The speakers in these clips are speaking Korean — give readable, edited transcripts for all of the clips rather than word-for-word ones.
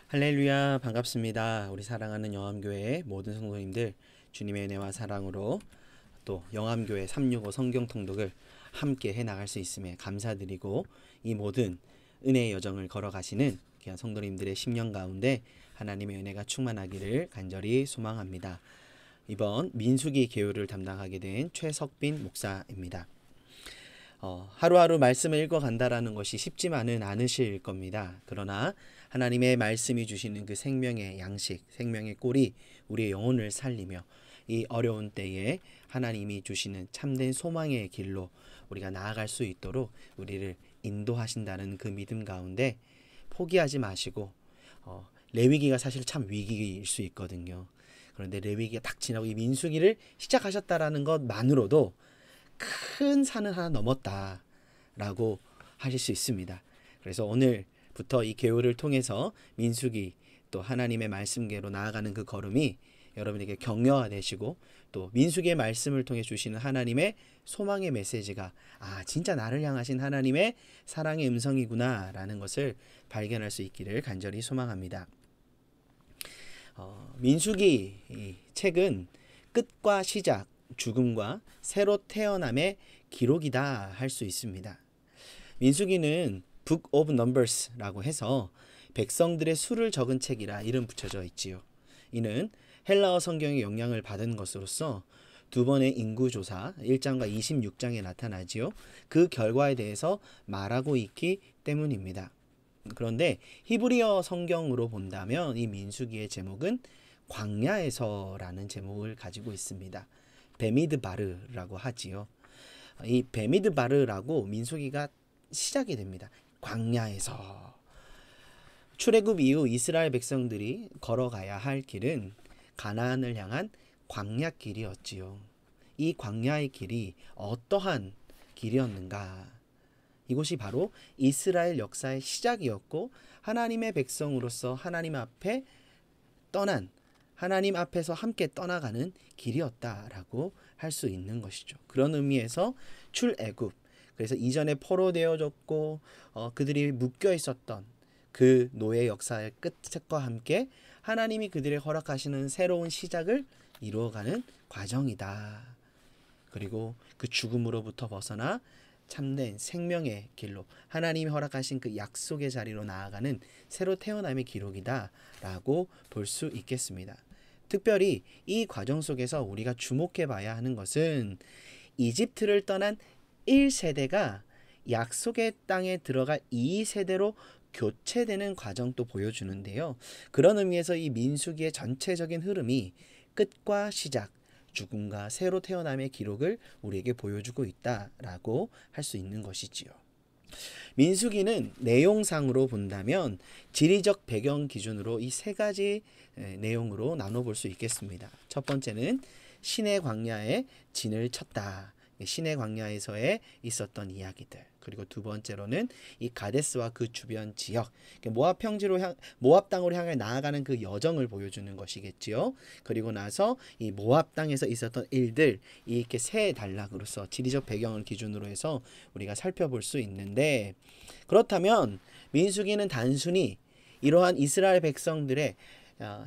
할렐루야, 반갑습니다. 우리 사랑하는 영암교회 모든 성도님들, 주님의 은혜와 사랑으로 또 영암교회 365 성경 통독을 함께 해나갈 수 있음에 감사드리고, 이 모든 은혜의 여정을 걸어가시는 귀한 성도님들의 심령 가운데 하나님의 은혜가 충만하기를 간절히 소망합니다. 이번 민수기 개요를 담당하게 된 최석빈 목사입니다. 하루하루 말씀을 읽어간다라는 것이 쉽지만은 않으실 겁니다. 그러나 하나님의 말씀이 주시는 그 생명의 양식, 생명의 꼴이 우리의 영혼을 살리며 이 어려운 때에 하나님이 주시는 참된 소망의 길로 우리가 나아갈 수 있도록 우리를 인도하신다는 그 믿음 가운데 포기하지 마시고, 레위기가 사실 참 위기일 수 있거든요. 그런데 레위기가 딱 지나고 이 민수기를 시작하셨다라는 것만으로도 큰 산을 하나 넘었다라고 하실 수 있습니다. 그래서 오늘부터 이 개요를 통해서 민수기 또 하나님의 말씀계로 나아가는 그 걸음이 여러분에게 격려가 되시고, 또 민수기의 말씀을 통해 주시는 하나님의 소망의 메시지가 진짜 나를 향하신 하나님의 사랑의 음성이구나 라는 것을 발견할 수 있기를 간절히 소망합니다. 민수기 이 책은 끝과 시작, 죽음과 새로 태어남의 기록이다 할 수 있습니다. 민수기는 Book of Numbers라고 해서 백성들의 수를 적은 책이라 이름 붙여져 있지요. 이는 헬라어 성경의 영향을 받은 것으로서 두 번의 인구조사 1장과 26장에 나타나지요. 그 결과에 대해서 말하고 있기 때문입니다. 그런데 히브리어 성경으로 본다면 이 민수기의 제목은 광야에서라는 제목을 가지고 있습니다. 베미드바르라고 하지요. 이 베미드바르라고 민수기가 시작이 됩니다. 광야에서. 출애굽 이후 이스라엘 백성들이 걸어가야 할 길은 가나안을 향한 광야길이었지요. 이 광야의 길이 어떠한 길이었는가? 이곳이 바로 이스라엘 역사의 시작이었고, 하나님의 백성으로서 하나님 앞에 떠난, 하나님 앞에서 함께 떠나가는 길이었다라고 할 수 있는 것이죠. 그런 의미에서 출애굽, 그래서 이전에 포로되어졌고 그들이 묶여 있었던 그 노예 역사의 끝과 함께 하나님이 그들의 허락하시는 새로운 시작을 이루어가는 과정이다. 그리고 그 죽음으로부터 벗어나 참된 생명의 길로 하나님이 허락하신 그 약속의 자리로 나아가는 새로 태어남의 기록이다 라고 볼 수 있겠습니다. 특별히 이 과정 속에서 우리가 주목해 봐야 하는 것은 이집트를 떠난 1세대가 약속의 땅에 들어갈 2세대로 교체되는 과정도 보여주는데요. 그런 의미에서 이 민수기의 전체적인 흐름이 끝과 시작, 죽음과 새로 태어남의 기록을 우리에게 보여주고 있다라고 할 수 있는 것이지요. 민수기는 내용상으로 본다면 지리적 배경 기준으로 이 세 가지 내용으로 나눠볼 수 있겠습니다. 첫 번째는 시내 광야에 진을 쳤다. 시내 광야에서의 있었던 이야기들. 그리고 두 번째로는 이 가데스와 그 주변 지역, 모압 평지로 모압 땅으로 향해 나아가는 그 여정을 보여주는 것이겠지요. 그리고 나서 이 모압 땅에서 있었던 일들, 이렇게 세 단락으로서 지리적 배경을 기준으로 해서 우리가 살펴볼 수 있는데, 그렇다면 민수기는 단순히 이러한 이스라엘 백성들의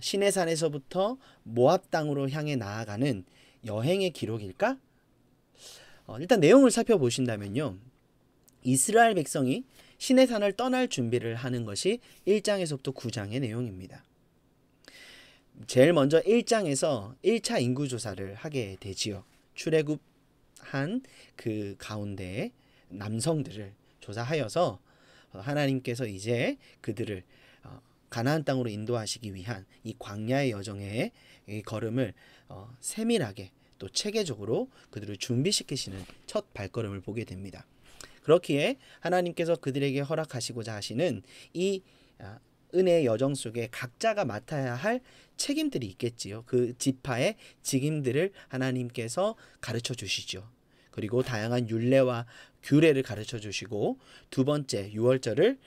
시내산에서부터 모압 땅으로 향해 나아가는 여행의 기록일까? 일단 내용을 살펴보신다면요, 이스라엘 백성이 시내산을 떠날 준비를 하는 것이 1장에서부터 9장의 내용입니다. 제일 먼저 1장에서 1차 인구조사를 하게 되지요. 출애굽한 그 가운데 남성들을 조사하여서 하나님께서 이제 그들을 가나안 땅으로 인도하시기 위한 이 광야의 여정의 걸음을 세밀하게 또 체계적으로 그들을 준비시키시는 첫 발걸음을 보게 됩니다. 그렇기에 하나님께서 그들에게 허락하시고자 하시는 이 은혜의 여정 속에 각자가 맡아야 할 책임들이 있겠지요. 그 지파의 직임들을 하나님께서 가르쳐 주시죠. 그리고 다양한 율례와 규례를 가르쳐 주시고, 두 번째 유월절을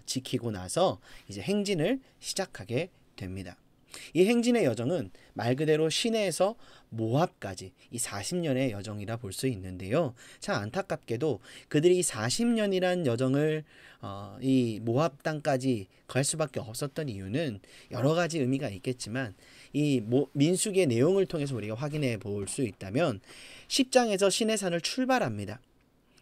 지키고 나서 이제 행진을 시작하게 됩니다. 이 행진의 여정은 말 그대로 시내에서 모압까지 이 40년의 여정이라 볼 수 있는데요. 참 안타깝게도 그들이 이 40년이란 여정을 이 모압 땅까지 갈 수밖에 없었던 이유는 여러 가지 의미가 있겠지만 이 민수기의 내용을 통해서 우리가 확인해 볼 수 있다면 10장에서 시내산을 출발합니다.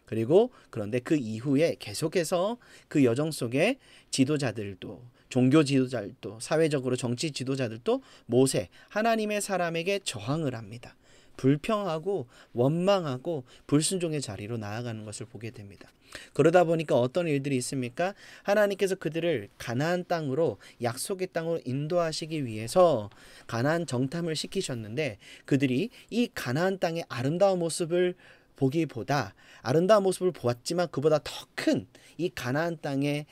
그리고 그런데 그 이후에 계속해서 그 여정 속에 지도자들도 종교 지도자들도 사회적으로 정치 지도자들도 모세 하나님의 사람에게 저항을 합니다. 불평하고 원망하고 불순종의 자리로 나아가는 것을 보게 됩니다. 그러다 보니까 어떤 일들이 있습니까? 하나님께서 그들을 가나안 땅으로 약속의 땅으로 인도하시기 위해서 가나안 정탐을 시키셨는데 그들이 이 가나안 땅의 아름다운 모습을 보기보다 아름다운 모습을 보았지만 그보다 더 큰 이 가나안 땅의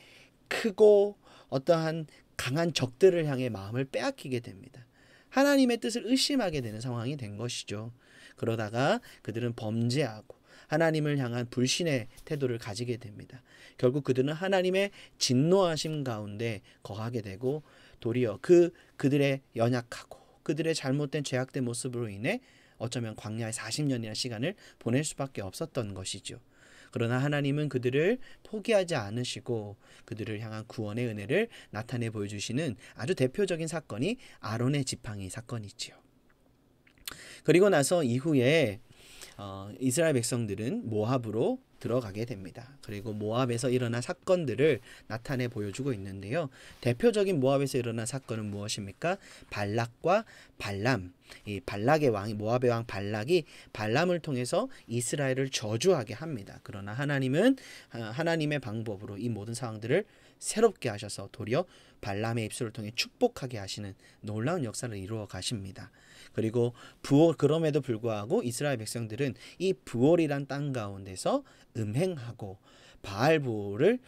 크고 어떠한 강한 적들을 향해 마음을 빼앗기게 됩니다. 하나님의 뜻을 의심하게 되는 상황이 된 것이죠. 그러다가 그들은 범죄하고 하나님을 향한 불신의 태도를 가지게 됩니다. 결국 그들은 하나님의 진노하심 가운데 거하게 되고 도리어 그들의 연약하고 그들의 잘못된 죄악된 모습으로 인해 어쩌면 광야의 40년이라는 시간을 보낼 수밖에 없었던 것이죠. 그러나 하나님은 그들을 포기하지 않으시고 그들을 향한 구원의 은혜를 나타내 보여주시는 아주 대표적인 사건이 아론의 지팡이 사건이지요. 그리고 나서 이후에 이스라엘 백성들은 모압으로 들어가게 됩니다. 그리고 모압에서 일어난 사건들을 나타내 보여주고 있는데요. 대표적인 모압에서 일어난 사건은 무엇입니까? 발락과 발람. 이 발락의 왕이 모압의 왕 발락이 발람을 통해서 이스라엘을 저주하게 합니다. 그러나 하나님은 하나님의 방법으로 이 모든 상황들을 새롭게 하셔서 도리어 발람의 입술을 통해 축복하게 하시는 놀라운 역사를 이루어 가십니다. 그리고 그럼에도 불구하고 이스라엘 백성들은 이 부올이란 땅 가운데서 음행하고 바알보롤에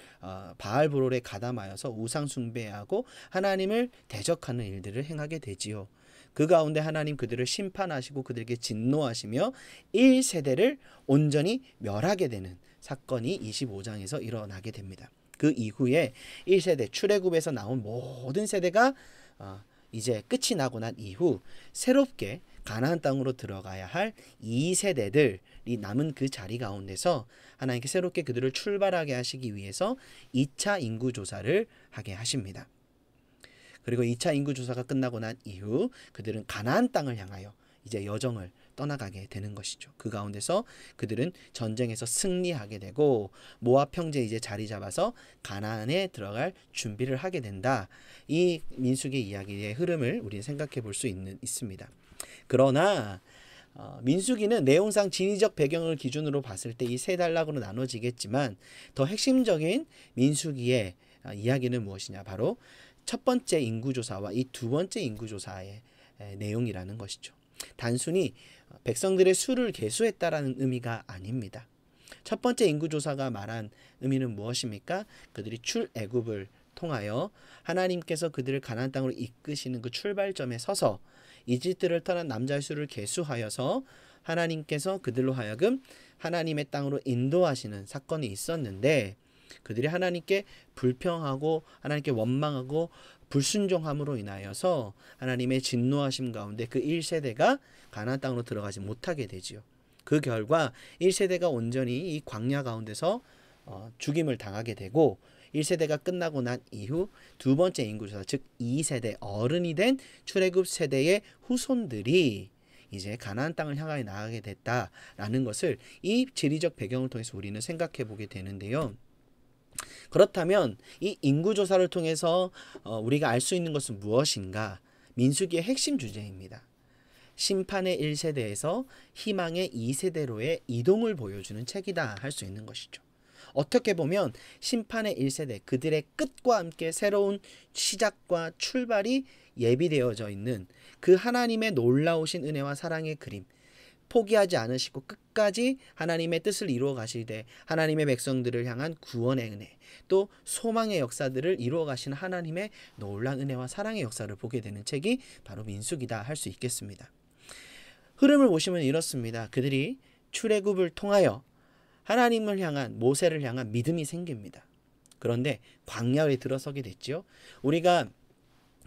가담하여서 우상 숭배하고 하나님을 대적하는 일들을 행하게 되지요. 그 가운데 하나님 그들을 심판하시고 그들에게 진노하시며 1세대를 온전히 멸하게 되는 사건이 25장에서 일어나게 됩니다. 그 이후에 1세대 출애굽에서 나온 모든 세대가 이제 끝이 나고 난 이후 새롭게 가나안 땅으로 들어가야 할 2세대들이 남은 그 자리 가운데서 하나님께 새롭게 그들을 출발하게 하시기 위해서 2차 인구조사를 하게 하십니다. 그리고 2차 인구조사가 끝나고 난 이후 그들은 가나안 땅을 향하여 이제 여정을 떠나가게 되는 것이죠. 그 가운데서 그들은 전쟁에서 승리하게 되고 모압 평지에 이제 자리 잡아서 가나안에 들어갈 준비를 하게 된다. 이 민수기 이야기의 흐름을 우리는 생각해 볼 수 있습니다. 그러나 민수기는 내용상 진위적 배경을 기준으로 봤을 때 이 세 단락으로 나눠지겠지만 더 핵심적인 민수기의 이야기는 무엇이냐? 바로 첫 번째 인구조사와 이 두 번째 인구조사의 내용이라는 것이죠. 단순히 백성들의 수를 계수했다라는 의미가 아닙니다. 첫 번째 인구조사가 말한 의미는 무엇입니까? 그들이 출애굽을 통하여 하나님께서 그들을 가나안 땅으로 이끄시는 그 출발점에 서서 이집트를 떠난 남자의 수를 계수하여서 하나님께서 그들로 하여금 하나님의 땅으로 인도하시는 사건이 있었는데 그들이 하나님께 불평하고 하나님께 원망하고 불순종함으로 인하여서 하나님의 진노하심 가운데 그 1세대가 가나안 땅으로 들어가지 못하게 되지요. 그 결과 1세대가 온전히 이 광야 가운데서 죽임을 당하게 되고 1세대가 끝나고 난 이후 두 번째 인구조사 즉 2세대 어른이 된 출애굽 세대의 후손들이 이제 가나안 땅을 향하여 나아가게 됐다라는 것을 이 지리적 배경을 통해서 우리는 생각해 보게 되는데요. 그렇다면 이 인구조사를 통해서 우리가 알 수 있는 것은 무엇인가? 민수기의 핵심 주제입니다. 심판의 1세대에서 희망의 2세대로의 이동을 보여주는 책이다 할 수 있는 것이죠. 어떻게 보면 심판의 1세대 그들의 끝과 함께 새로운 시작과 출발이 예비되어져 있는 그 하나님의 놀라우신 은혜와 사랑의 그림 포기하지 않으시고 끝까지 하나님의 뜻을 이루어 가시되 하나님의 백성들을 향한 구원의 은혜 또 소망의 역사들을 이루어 가시는 하나님의 놀라운 은혜와 사랑의 역사를 보게 되는 책이 바로 민수기다 할 수 있겠습니다. 흐름을 보시면 이렇습니다. 그들이 출애굽을 통하여 하나님을 향한 모세를 향한 믿음이 생깁니다. 그런데 광야에 들어서게 됐죠. 우리가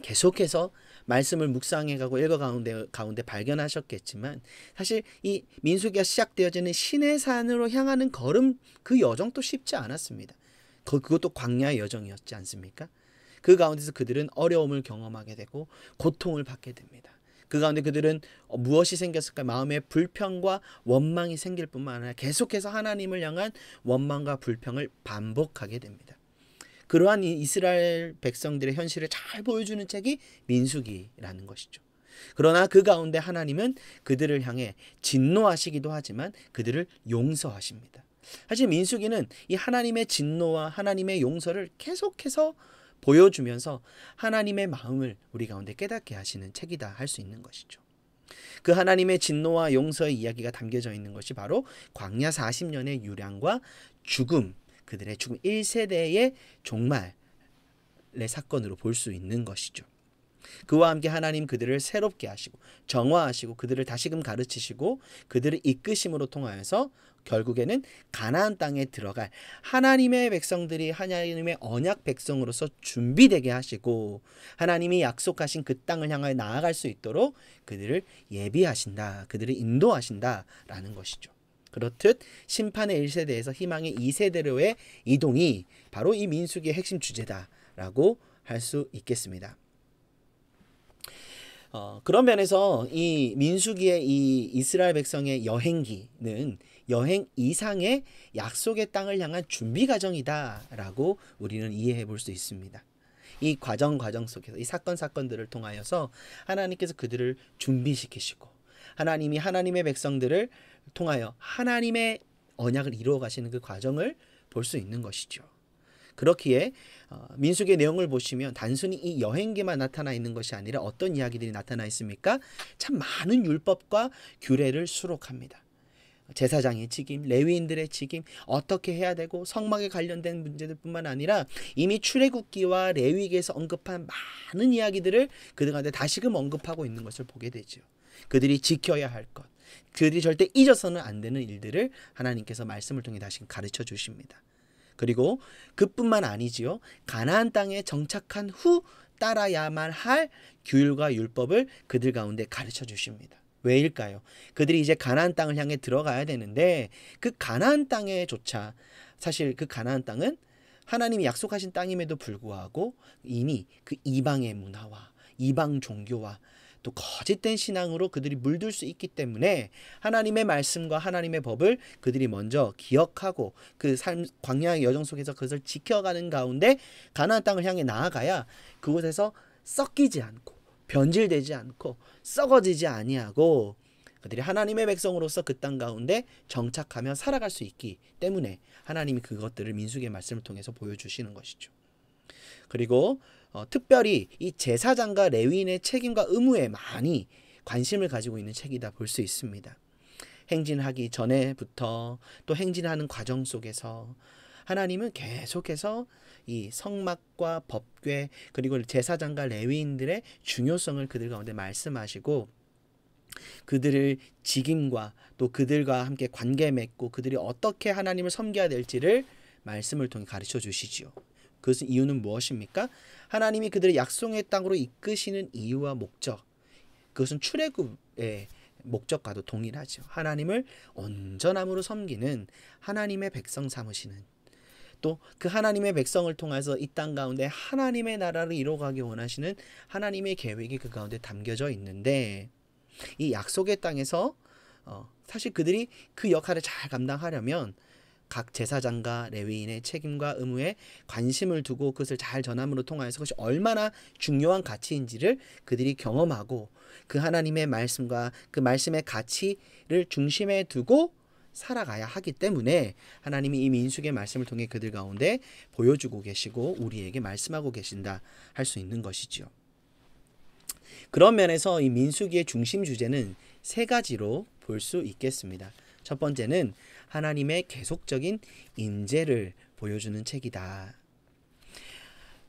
계속해서 말씀을 묵상해가고 읽어가운데 발견하셨겠지만 사실 이 민수기가 시작되어지는 시내산으로 향하는 걸음 그 여정도 쉽지 않았습니다. 그것도 광야의 여정이었지 않습니까? 그 가운데서 그들은 어려움을 경험하게 되고 고통을 받게 됩니다. 그 가운데 그들은 무엇이 생겼을까? 마음에 불평과 원망이 생길 뿐만 아니라 계속해서 하나님을 향한 원망과 불평을 반복하게 됩니다. 그러한 이스라엘 백성들의 현실을 잘 보여주는 책이 민수기라는 것이죠. 그러나 그 가운데 하나님은 그들을 향해 진노하시기도 하지만 그들을 용서하십니다. 사실 민수기는 이 하나님의 진노와 하나님의 용서를 계속해서 보여주면서 하나님의 마음을 우리 가운데 깨닫게 하시는 책이다 할 수 있는 것이죠. 그 하나님의 진노와 용서의 이야기가 담겨져 있는 것이 바로 광야 40년의 유량과 죽음, 그들의 죽음 1세대의 종말의 사건으로 볼 수 있는 것이죠. 그와 함께 하나님 그들을 새롭게 하시고 정화하시고 그들을 다시금 가르치시고 그들을 이끄심으로 통하여서 결국에는 가나안 땅에 들어갈 하나님의 백성들이 하나님의 언약 백성으로서 준비되게 하시고 하나님이 약속하신 그 땅을 향하여 나아갈 수 있도록 그들을 예비하신다. 그들을 인도하신다라는 것이죠. 그렇듯 심판의 1세대에서 희망의 2세대로의 이동이 바로 이 민수기의 핵심 주제다라고 할 수 있겠습니다. 그런 면에서 이 민수기의 이 이스라엘 백성의 여행기는 여행 이상의 약속의 땅을 향한 준비 과정이다라고 우리는 이해해 볼 수 있습니다. 이 과정 속에서 이 사건들을 통하여서 하나님께서 그들을 준비시키시고 하나님이 하나님의 백성들을 통하여 하나님의 언약을 이루어 가시는 그 과정을 볼 수 있는 것이죠. 그렇기에 민수기의 내용을 보시면 단순히 이 여행기만 나타나 있는 것이 아니라 어떤 이야기들이 나타나 있습니까? 참 많은 율법과 규례를 수록합니다. 제사장의 책임, 레위인들의 책임, 어떻게 해야 되고 성막에 관련된 문제들뿐만 아니라 이미 출애굽기와 레위기에서 언급한 많은 이야기들을 그들 가운데 다시금 언급하고 있는 것을 보게 되죠. 그들이 지켜야 할 것, 그들이 절대 잊어서는 안 되는 일들을 하나님께서 말씀을 통해 다시 가르쳐 주십니다. 그리고 그뿐만 아니지요. 가나안 땅에 정착한 후 따라야만 할 규율과 율법을 그들 가운데 가르쳐 주십니다. 왜일까요? 그들이 이제 가나안 땅을 향해 들어가야 되는데 그 가나안 땅에조차 사실 그 가나안 땅은 하나님이 약속하신 땅임에도 불구하고 이미 그 이방의 문화와 이방 종교와 또 거짓된 신앙으로 그들이 물들 수 있기 때문에 하나님의 말씀과 하나님의 법을 그들이 먼저 기억하고 그 광야의 여정 속에서 그것을 지켜가는 가운데 가나안 땅을 향해 나아가야 그곳에서 썩기지 않고 변질되지 않고 썩어지지 아니하고 그들이 하나님의 백성으로서 그 땅 가운데 정착하며 살아갈 수 있기 때문에 하나님이 그것들을 민수기의 말씀을 통해서 보여주시는 것이죠. 그리고 특별히 이 제사장과 레위인의 책임과 의무에 많이 관심을 가지고 있는 책이다 볼 수 있습니다. 행진하기 전에부터 또 행진하는 과정 속에서 하나님은 계속해서 이 성막과 법궤 그리고 제사장과 레위인들의 중요성을 그들 가운데 말씀하시고 그들을 직임과 또 그들과 함께 관계 맺고 그들이 어떻게 하나님을 섬겨야 될지를 말씀을 통해 가르쳐 주시지요. 그것은 이유는 무엇입니까? 하나님이 그들을 약속의 땅으로 이끄시는 이유와 목적, 그것은 출애굽의 목적과도 동일하죠. 하나님을 온전함으로 섬기는 하나님의 백성 삼으시는 또 그 하나님의 백성을 통해서 이 땅 가운데 하나님의 나라를 이루어가기 원하시는 하나님의 계획이 그 가운데 담겨져 있는데 이 약속의 땅에서 사실 그들이 그 역할을 잘 감당하려면 각 제사장과 레위인의 책임과 의무에 관심을 두고 그것을 잘 전함으로 통하여서 그것이 얼마나 중요한 가치인지를 그들이 경험하고 그 하나님의 말씀과 그 말씀의 가치를 중심에 두고 살아가야 하기 때문에 하나님이 이 민수기의 말씀을 통해 그들 가운데 보여주고 계시고 우리에게 말씀하고 계신다 할 수 있는 것이지요. 그런 면에서 이 민수기의 중심 주제는 세 가지로 볼 수 있겠습니다. 첫 번째는 하나님의 계속적인 인재를 보여주는 책이다.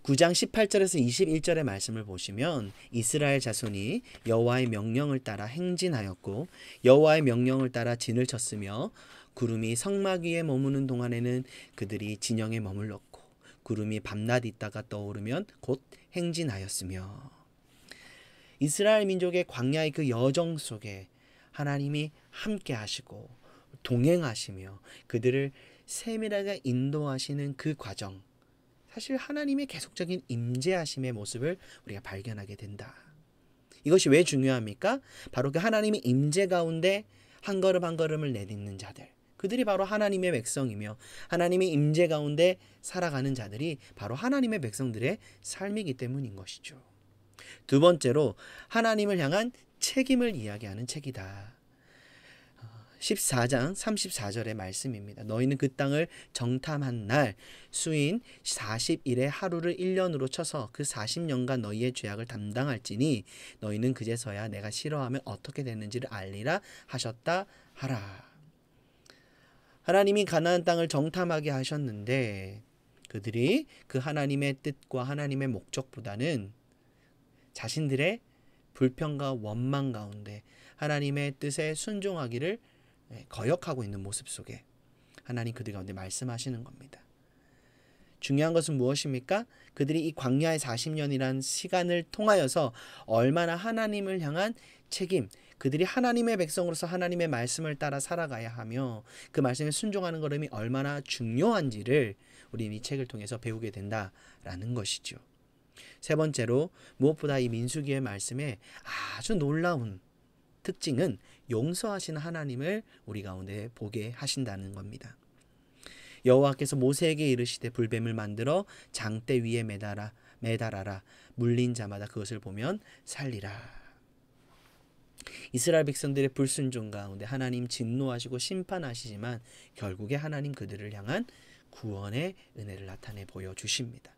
9장 18절에서 21절의 말씀을 보시면 이스라엘 자손이 여호와의 명령을 따라 행진하였고 여호와의 명령을 따라 진을 쳤으며 구름이 성막 위에 머무는 동안에는 그들이 진영에 머물렀고 구름이 밤낮 있다가 떠오르면 곧 행진하였으며 이스라엘 민족의 광야의 그 여정 속에 하나님이 함께 하시고 동행하시며 그들을 세밀하게 인도하시는 그 과정, 사실 하나님의 계속적인 임재하심의 모습을 우리가 발견하게 된다. 이것이 왜 중요합니까? 바로 그 하나님의 임재 가운데 한 걸음 한 걸음을 내딛는 자들, 그들이 바로 하나님의 백성이며 하나님의 임재 가운데 살아가는 자들이 바로 하나님의 백성들의 삶이기 때문인 것이죠. 두 번째로 하나님을 향한 책임을 이야기하는 책이다. 14장 34절의 말씀입니다. 너희는 그 땅을 정탐한 날 수인 40일의 하루를 1년으로 쳐서 그 40년간 너희의 죄악을 담당할지니 너희는 그제서야 내가 싫어하면 어떻게 되는지를 알리라 하셨다 하라. 하나님이 가나안 땅을 정탐하게 하셨는데 그들이 그 하나님의 뜻과 하나님의 목적보다는 자신들의 불평과 원망 가운데 하나님의 뜻에 순종하기를 거역하고 있는 모습 속에 하나님 그들 가운데 말씀하시는 겁니다. 중요한 것은 무엇입니까? 그들이 이 광야의 40년이란 시간을 통하여서 얼마나 하나님을 향한 책임, 그들이 하나님의 백성으로서 하나님의 말씀을 따라 살아가야 하며 그 말씀에 순종하는 걸음이 얼마나 중요한지를 우리는 이 책을 통해서 배우게 된다라는 것이죠. 세 번째로 무엇보다 이 민수기의 말씀에 아주 놀라운 특징은 용서하시는 하나님을 우리 가운데 보게 하신다는 겁니다. 여호와께서 모세에게 이르시되 불뱀을 만들어 장대 위에 매달아라. 물린 자마다 그것을 보면 살리라. 이스라엘 백성들의 불순종 가운데 하나님 진노하시고 심판하시지만 결국에 하나님 그들을 향한 구원의 은혜를 나타내 보여주십니다.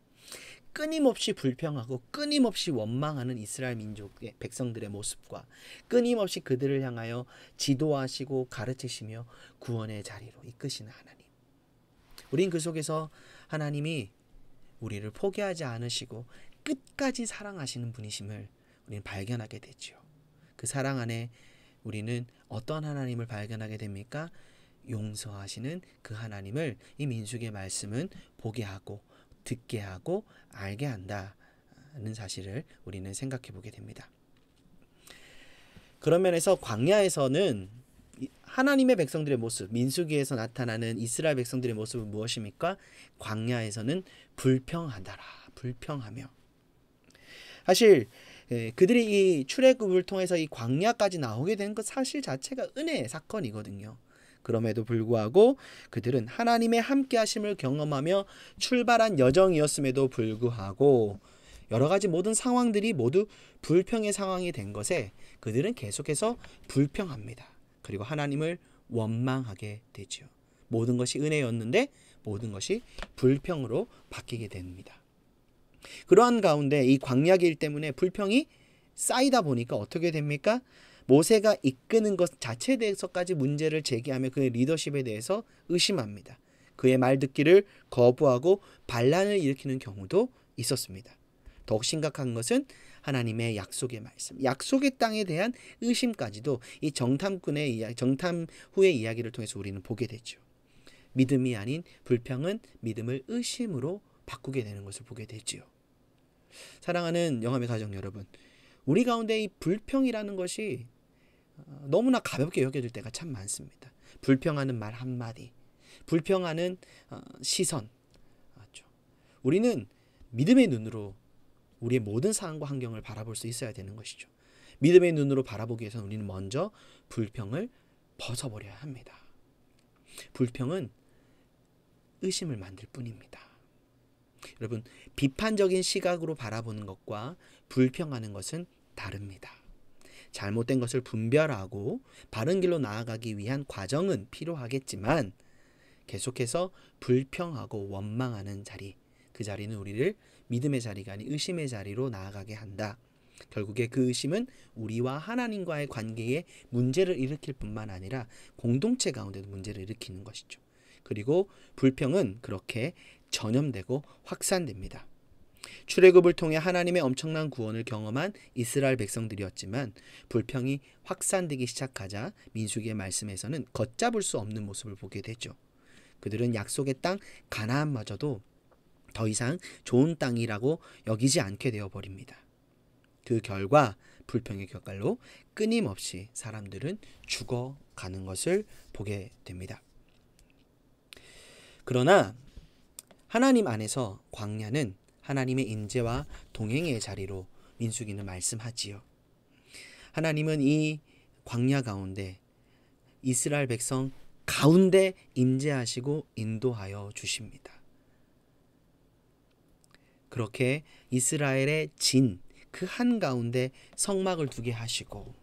끊임없이 불평하고 끊임없이 원망하는 이스라엘 민족의 백성들의 모습과 끊임없이 그들을 향하여 지도하시고 가르치시며 구원의 자리로 이끄시는 하나님. 우린 그 속에서 하나님이 우리를 포기하지 않으시고 끝까지 사랑하시는 분이심을 우리는 발견하게 되죠. 그 사랑 안에 우리는 어떤 하나님을 발견하게 됩니까? 용서하시는 그 하나님을 이 민수기의 말씀은 보게 하고 듣게 하고 알게 한다는 사실을 우리는 생각해 보게 됩니다. 그런 면에서 광야에서는 하나님의 백성들의 모습, 민수기에서 나타나는 이스라엘 백성들의 모습은 무엇입니까? 광야에서는 불평하다라, 불평하며. 사실 그들이 이 출애굽을 통해서 이 광야까지 나오게 된 것 사실 자체가 은혜의 사건이거든요. 그럼에도 불구하고 그들은 하나님의 함께하심을 경험하며 출발한 여정이었음에도 불구하고 여러 가지 모든 상황들이 모두 불평의 상황이 된 것에 그들은 계속해서 불평합니다. 그리고 하나님을 원망하게 되죠. 모든 것이 은혜였는데 모든 것이 불평으로 바뀌게 됩니다. 그러한 가운데 이 광야길 때문에 불평이 쌓이다 보니까 어떻게 됩니까? 모세가 이끄는 것 자체에 대해서까지 문제를 제기하며 그의 리더십에 대해서 의심합니다. 그의 말 듣기를 거부하고 반란을 일으키는 경우도 있었습니다. 더욱 심각한 것은 하나님의 약속의 말씀, 약속의 땅에 대한 의심까지도 이 정탐 후의 이야기를 통해서 우리는 보게 되죠. 믿음이 아닌 불평은 믿음을 의심으로 바꾸게 되는 것을 보게 되지요. 사랑하는 영함의 가정 여러분, 우리 가운데 이 불평이라는 것이 너무나 가볍게 여겨질 때가 참 많습니다. 불평하는 말 한마디, 불평하는 시선. 맞죠? 우리는 믿음의 눈으로 우리의 모든 상황과 환경을 바라볼 수 있어야 되는 것이죠. 믿음의 눈으로 바라보기 위해서는 우리는 먼저 불평을 벗어버려야 합니다. 불평은 의심을 만들 뿐입니다. 여러분, 비판적인 시각으로 바라보는 것과 불평하는 것은 다릅니다. 잘못된 것을 분별하고 바른 길로 나아가기 위한 과정은 필요하겠지만 계속해서 불평하고 원망하는 자리, 그 자리는 우리를 믿음의 자리가 아닌 의심의 자리로 나아가게 한다. 결국에 그 의심은 우리와 하나님과의 관계에 문제를 일으킬 뿐만 아니라 공동체 가운데도 문제를 일으키는 것이죠. 그리고 불평은 그렇게 전염되고 확산됩니다. 출애굽을 통해 하나님의 엄청난 구원을 경험한 이스라엘 백성들이었지만 불평이 확산되기 시작하자 민수기의 말씀에서는 걷잡을 수 없는 모습을 보게 되죠. 그들은 약속의 땅 가나안마저도 더 이상 좋은 땅이라고 여기지 않게 되어버립니다. 그 결과 불평의 결과로 끊임없이 사람들은 죽어가는 것을 보게 됩니다. 그러나 하나님 안에서 광야는 하나님의 인재와 동행의 자리로 민수기는 말씀하지요. 하나님은 이 광야 가운데 이스라엘 백성 가운데 임재하시고 인도하여 주십니다. 그렇게 이스라엘의 진, 그 한가운데 성막을 두게 하시고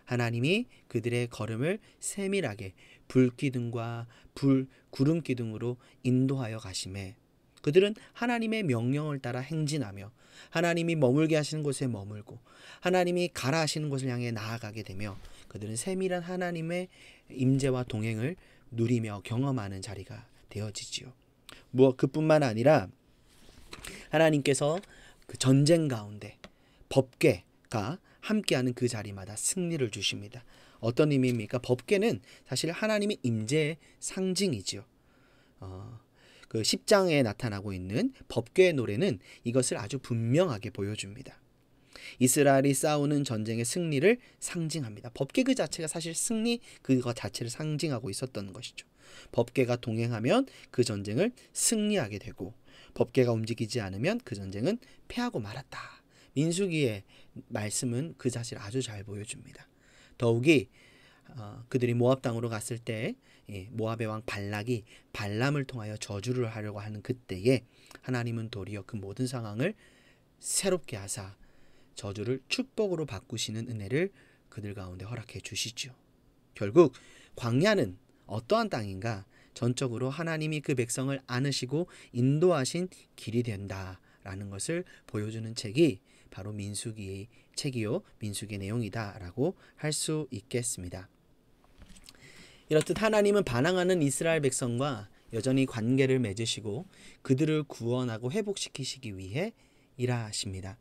하나님이 그들의 걸음을 세밀하게 불기둥과 구름기둥으로 인도하여 가심에 그들은 하나님의 명령을 따라 행진하며 하나님이 머물게 하시는 곳에 머물고 하나님이 가라 하시는 곳을 향해 나아가게 되며 그들은 세밀한 하나님의 임재와 동행을 누리며 경험하는 자리가 되어지지요. 그뿐만 아니라 하나님께서 그 전쟁 가운데 법궤가 함께하는 그 자리마다 승리를 주십니다. 어떤 의미입니까? 법궤는 사실 하나님의 임재의 상징이지요. 그 10장에 나타나고 있는 법궤의 노래는 이것을 아주 분명하게 보여줍니다. 이스라엘이 싸우는 전쟁의 승리를 상징합니다. 법궤 그 자체가 사실 승리 그것 자체를 상징하고 있었던 것이죠. 법궤가 동행하면 그 전쟁을 승리하게 되고 법궤가 움직이지 않으면 그 전쟁은 패하고 말았다. 민수기의 말씀은 그 사실을 아주 잘 보여줍니다. 더욱이 그들이 모압 땅으로 갔을 때 모압의 왕 발락이 발람을 통하여 저주를 하려고 하는 그때에 하나님은 도리어 그 모든 상황을 새롭게 하사 저주를 축복으로 바꾸시는 은혜를 그들 가운데 허락해 주시죠. 결국 광야는 어떠한 땅인가? 전적으로 하나님이 그 백성을 안으시고 인도하신 길이 된다라는 것을 보여주는 책이 바로 민수기의 책이요 민수기의 내용이다라고 할 수 있겠습니다. 이렇듯 하나님은 반항하는 이스라엘 백성과 여전히 관계를 맺으시고 그들을 구원하고 회복시키시기 위해 일하십니다.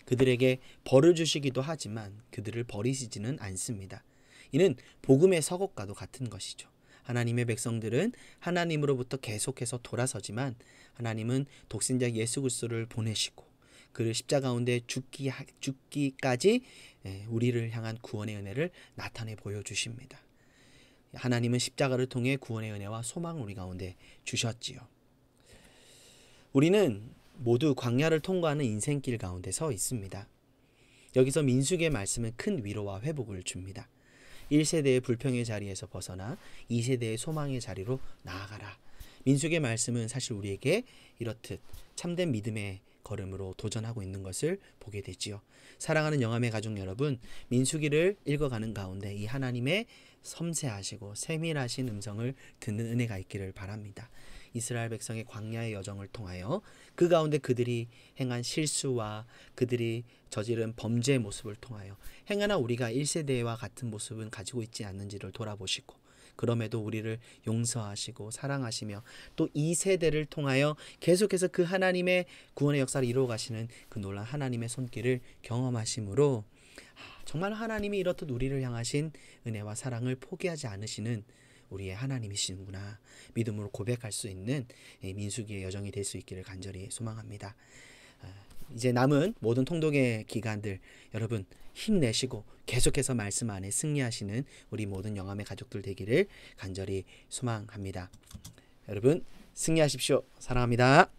그들에게 벌을 주시기도 하지만 그들을 버리시지는 않습니다. 이는 복음의 서곡과도 같은 것이죠. 하나님의 백성들은 하나님으로부터 계속해서 돌아서지만 하나님은 독생자 예수 그리스도를 보내시고 그를 십자가 가운데 죽기까지 우리를 향한 구원의 은혜를 나타내 보여주십니다. 하나님은 십자가를 통해 구원의 은혜와 소망을 우리 가운데 주셨지요. 우리는 모두 광야를 통과하는 인생길 가운데 서 있습니다. 여기서 민수기의 말씀은 큰 위로와 회복을 줍니다. 1세대의 불평의 자리에서 벗어나 2세대의 소망의 자리로 나아가라. 민수기의 말씀은 사실 우리에게 이렇듯 참된 믿음의 걸음으로 도전하고 있는 것을 보게 되지요. 사랑하는 영암의 가족 여러분, 민수기를 읽어가는 가운데 이 하나님의 섬세하시고 세밀하신 음성을 듣는 은혜가 있기를 바랍니다. 이스라엘 백성의 광야의 여정을 통하여 그 가운데 그들이 행한 실수와 그들이 저지른 범죄의 모습을 통하여 행하나 우리가 1세대와 같은 모습은 가지고 있지 않는지를 돌아보시고 그럼에도 우리를 용서하시고 사랑하시며 또 2세대를 통하여 계속해서 그 하나님의 구원의 역사를 이루어 가시는 그 놀라운 하나님의 손길을 경험하심으로 정말 하나님이 이렇듯 우리를 향하신 은혜와 사랑을 포기하지 않으시는 우리의 하나님이시는구나 믿음으로 고백할 수 있는 민수기의 여정이 될 수 있기를 간절히 소망합니다. 이제 남은 모든 통독의 기간들 여러분 힘내시고 계속해서 말씀 안에 승리하시는 우리 모든 영암의 가족들 되기를 간절히 소망합니다. 여러분 승리하십시오. 사랑합니다.